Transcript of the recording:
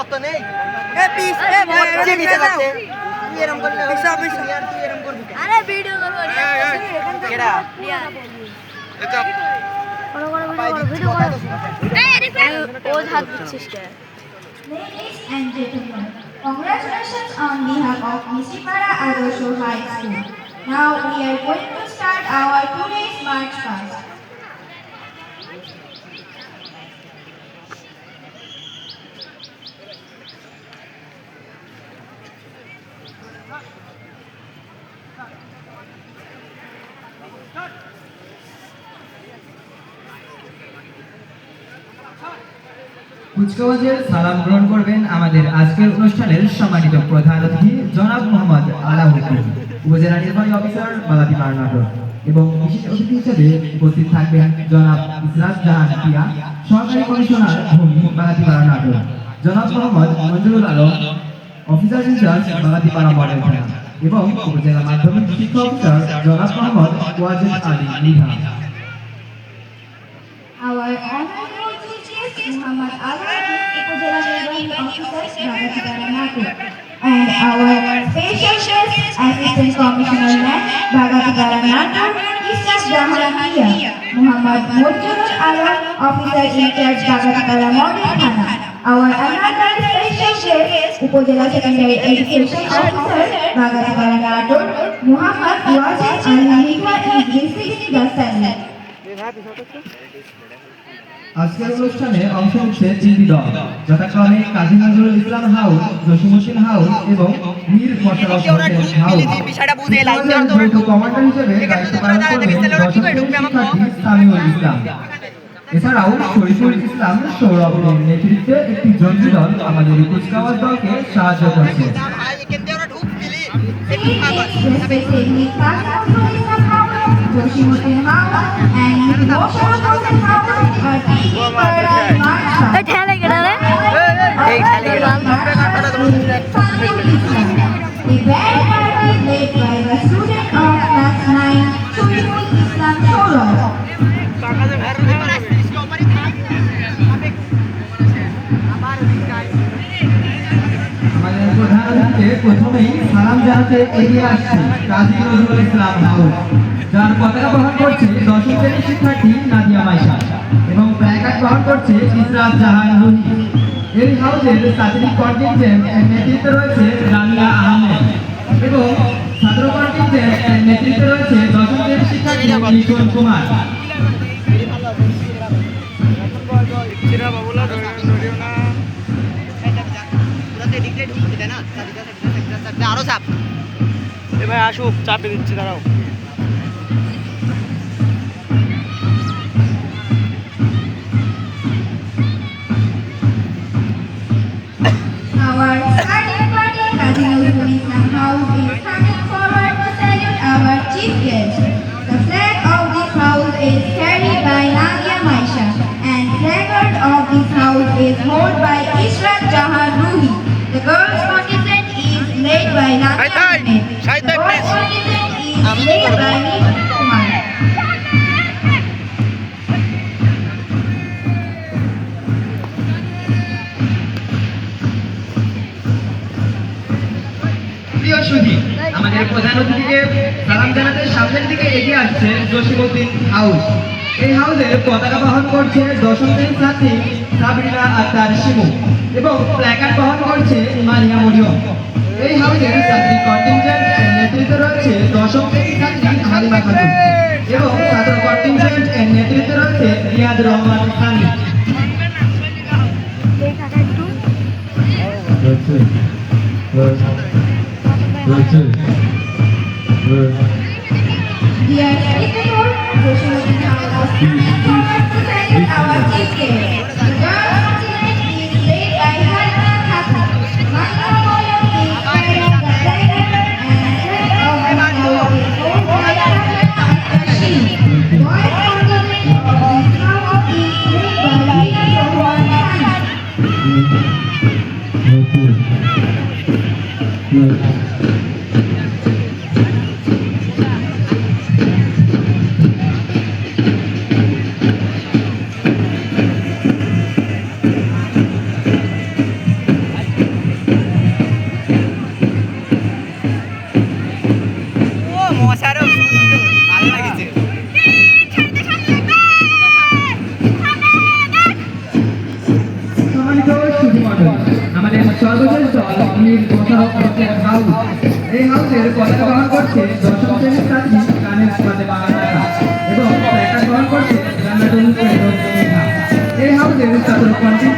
Ladies and gentlemen, congratulations on behalf of Misipara Adosho High School. Now we are going to start our today's march past. কুচকাওয়াজের সালাম গ্রহণ করবেন আমাদের আজকের অনুষ্ঠানের সম্মানিত প্রধান অতিথি জনাব মোহাম্মদ আলাউদ্দিন, উপজেলা নির্বাহী অফিসার বালাতিপাড়া নাটোর, এবং বিশেষ অতিথি হিসেবে উপস্থিত থাকবেন জনাব ইসরাত জাহান পিয়া, সহকারী কমিশনার ভূমি বালাতিপাড়া নাটোর, জনাব Mohammad Manjurul Alam, officer in charge Balatipara model থানা, এবং উপজেলা মাধ্যমিক শিক্ষা অফিসার জনাব Mohammad Wazed Ali Mridha. Our honorable teachers, Muhammad Alauddin, Upazila Nirwahi Officer, Bhagatipara Nagar, and our special guest, Assistant Commissioner Man, Bhagatipara Nagar, Isras Jahan Pia, Muhammad Mujurul Alam, Officer in charge, Bhagatipara Model Thana. Our another special guest, Upazila Secondary Education Officer, Bhagatipara Nagar, Muhammad Wajid Ali Mika is receiving the salute. আজকের অনুষ্ঠানে অংশ নিচ্ছে তিনটি দল, যথাক্রমে Kazi Nazrul Islam house, Jasimuddin house এবং Mir Mosharraf Hossain house. Commander হিসেবে দায়িত্ব পালন করবেন দশম শ্রেণীর শিক্ষার্থী সামিউল ইসলাম। এছাড়াও শরীফুল ইসলাম সৌরভের নেতৃত্বে একটি জঙ্গি দল আমাদের কুচকাওয়াজ দলকে সাহায্য করছে। Joshimuddin House and Moshar Hosen House are taking part in March Past. The band party led by the student of class 9, Shuriful Islam Shorov. আমাদের প্রধান অতিথিকে প্রথমেই সালাম জানাতে এগিয়ে আসছে কাজী নজরুল ইসলাম হাউস, যার পতাকা বহন করছে দশম শ্রেণীর শিক্ষার্থী নাদিয়া মাইশা এবং প্ল্যাকার্ড বহন করছে ইসরাত জাহান রুহি। এই হাউসের ছাত্রী কন্টিনজেন্ট এর নেতৃত্বে রয়েছে রামিয়া আহমেদ এবং ছাত্র কন্টিনজেন্ট এর নেতৃত্বে রয়েছে দশম শ্রেণীর শিক্ষার্থী লিটন কুমার। আরো চাপ ভাই আসুক, চাপে দিচ্ছি, দাঁড়াও। Our starting party, Kazi Nurul Islam House, is coming forward to salute our chief guest. The flag of this house is carried by Nadia Maisha, and placard of this house is held by Israt Jahan Ruhi. The girls' contingent is led by Nadia Ahmed. The boys' contingent is led by Nidhi Kumar. প্রিয় সুধী, আমাদের প্রধান অতিথিকে সালাম জানাতে সামনের দিকে এগিয়ে আসছে জসিমউদ্দিন হাউস। এই হাউসের পতাকা বহন করছে দশম শ্রেণীর ছাত্রী সাবরিনা আক্তার শিমু এবং প্ল্যাকার্ড বহন করছে মারিয়া মরিয়ম। এই হাউসের ছাত্রী কন্টিনজেন্ট এর নেতৃত্বে রয়েছে দশম শ্রেণীর ছাত্রী হালিমা খাতুন এবং ছাত্র কন্টিনজেন্ট এর নেতৃত্বে রয়েছে Riyad Rahman Sunny. Dear Speaker, Joshimuddin House is coming forward to salute our chief guest. The girls' contingent is led by Halima Khatun. Manga Moyo is carrying the flag and flag of the house is held by Rahman Akhtar. Boys' contingent of this house is led by Rina Rohan Khan. পর্ষদ। আমাদের সর্বশেষ দল বীর Mosharraf Hossain house. এই হাউসের পতাকা বহন করছে